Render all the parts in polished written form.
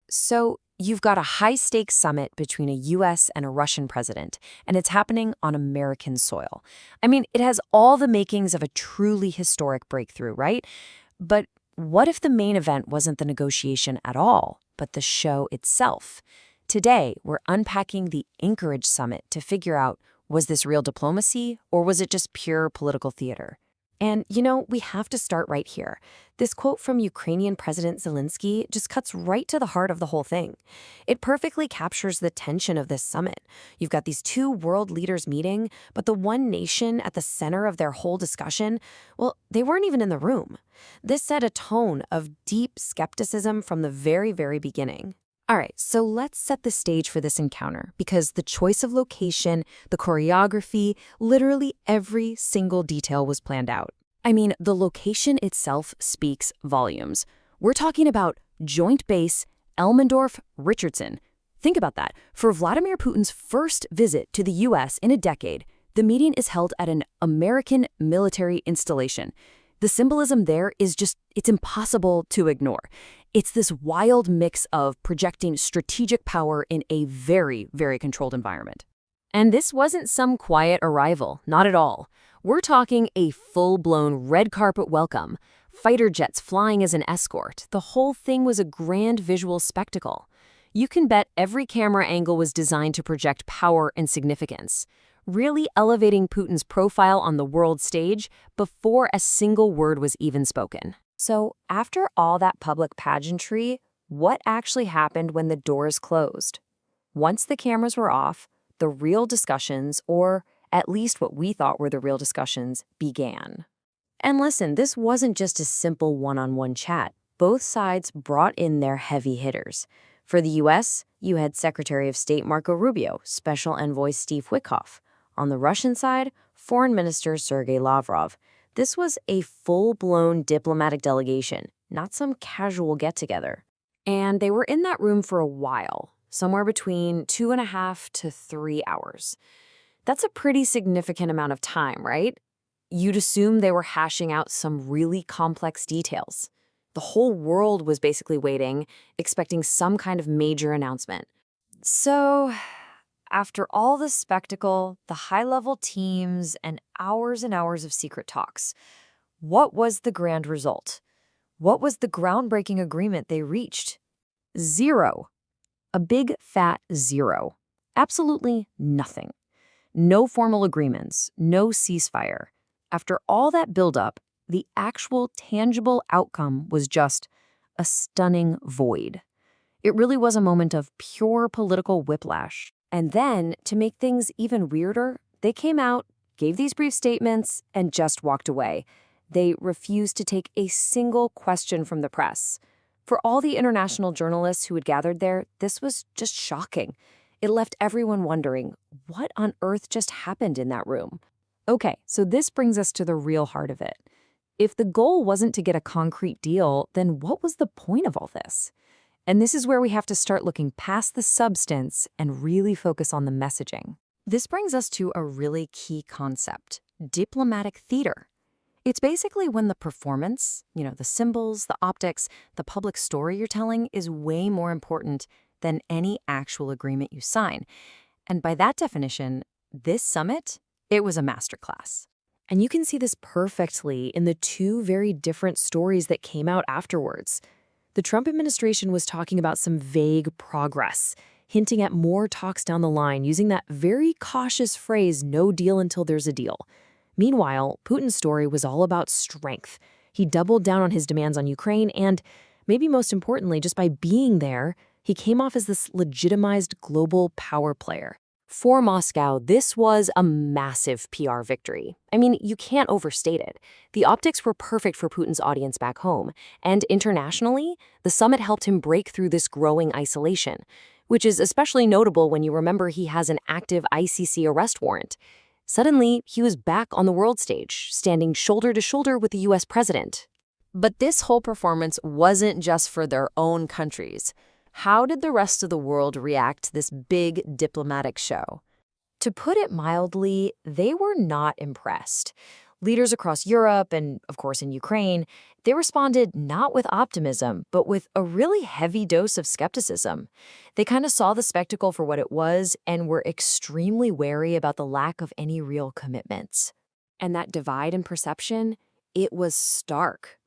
So you've got a high-stakes summit between a US and a Russian president, and it's happening on American soil. I mean, it has all the makings of a truly historic breakthrough, right? But what if the main event wasn't the negotiation at all, but the show itself? Today, we're unpacking the Anchorage summit to figure out, was this real diplomacy or was it just pure political theater? And, we have to start right here. This quote from Ukrainian President Zelensky just cuts right to the heart of the whole thing. It perfectly captures the tension of this summit. You've got these two world leaders meeting, but the one nation at the center of their whole discussion, well, they weren't even in the room. This set a tone of deep skepticism from the very, very beginning. All right, so let's set the stage for this encounter, because the choice of location, the choreography, literally every single detail was planned out. I mean, the location itself speaks volumes. We're talking about Joint Base Elmendorf-Richardson. Think about that. For Vladimir Putin's first visit to the US in a decade, the meeting is held at an American military installation. The symbolism there is it's impossible to ignore. It's this wild mix of projecting strategic power in a very, very controlled environment. And this wasn't some quiet arrival, not at all. We're talking a full-blown red carpet welcome, fighter jets flying as an escort. The whole thing was a grand visual spectacle. You can bet every camera angle was designed to project power and significance, really elevating Putin's profile on the world stage before a single word was even spoken. So, after all that public pageantry, what actually happened when the doors closed? Once the cameras were off, the real discussions, or at least what we thought were the real discussions, began. And listen, this wasn't just a simple one-on-one chat. Both sides brought in their heavy hitters. For the US, you had Secretary of State Marco Rubio, Special Envoy Steve Witkoff. On the Russian side, Foreign Minister Sergei Lavrov. This was a full-blown diplomatic delegation, not some casual get-together. And they were in that room for a while, somewhere between 2.5 to 3 hours. That's a pretty significant amount of time, right? You'd assume they were hashing out some really complex details. The whole world was basically waiting, expecting some kind of major announcement. So, after all the spectacle, the high-level teams, and hours of secret talks, what was the grand result? What was the groundbreaking agreement they reached? Zero. A big, fat zero. Absolutely nothing. No formal agreements, no ceasefire. After all that buildup, the actual tangible outcome was just a stunning void. It really was a moment of pure political whiplash. And then, to make things even weirder, they came out, gave these brief statements, and just walked away. They refused to take a single question from the press. For all the international journalists who had gathered there, this was just shocking. It left everyone wondering, what on earth just happened in that room? Okay, so this brings us to the real heart of it. If the goal wasn't to get a concrete deal, then what was the point of all this? And this is where we have to start looking past the substance and really focus on the messaging. This brings us to a really key concept, diplomatic theater. It's basically when the performance, the symbols, the optics, the public story you're telling is way more important than any actual agreement you sign. And by that definition, this summit, it was a masterclass. And you can see this perfectly in the two very different stories that came out afterwards. The Trump administration was talking about some vague progress, hinting at more talks down the line, using that very cautious phrase, no deal until there's a deal. Meanwhile, Putin's story was all about strength. He doubled down on his demands on Ukraine and, maybe most importantly, just by being there, he came off as this legitimized global power player. For Moscow, this was a massive PR victory. I mean, you can't overstate it. The optics were perfect for Putin's audience back home, and internationally, the summit helped him break through this growing isolation, which is especially notable when you remember he has an active ICC arrest warrant. Suddenly, he was back on the world stage, standing shoulder to shoulder with the US president. But this whole performance wasn't just for their own countries. How did the rest of the world react to this big diplomatic show? To put it mildly, they were not impressed. Leaders across Europe and, of course, in Ukraine, they responded not with optimism, but with a really heavy dose of skepticism. They kind of saw the spectacle for what it was and were extremely wary about the lack of any real commitments. And that divide in perception, it was stark.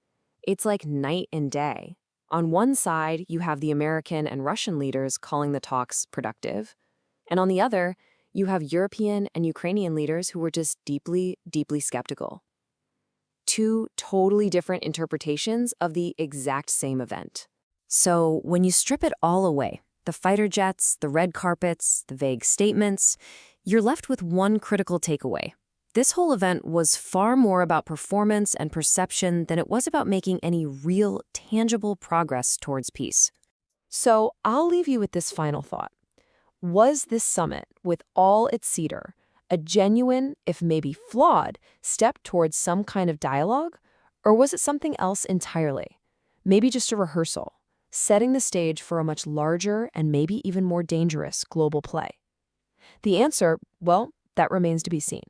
It's like night and day. On one side, you have the American and Russian leaders calling the talks productive. And on the other, you have European and Ukrainian leaders who were just deeply, deeply skeptical. Two totally different interpretations of the exact same event. So when you strip it all away, the fighter jets, the red carpets, the vague statements, you're left with one critical takeaway. This whole event was far more about performance and perception than it was about making any real, tangible progress towards peace. So I'll leave you with this final thought. Was this summit, with all its cedar, a genuine, if maybe flawed, step towards some kind of dialogue? Or was it something else entirely? Maybe just a rehearsal, setting the stage for a much larger and maybe even more dangerous global play? The answer, well, that remains to be seen.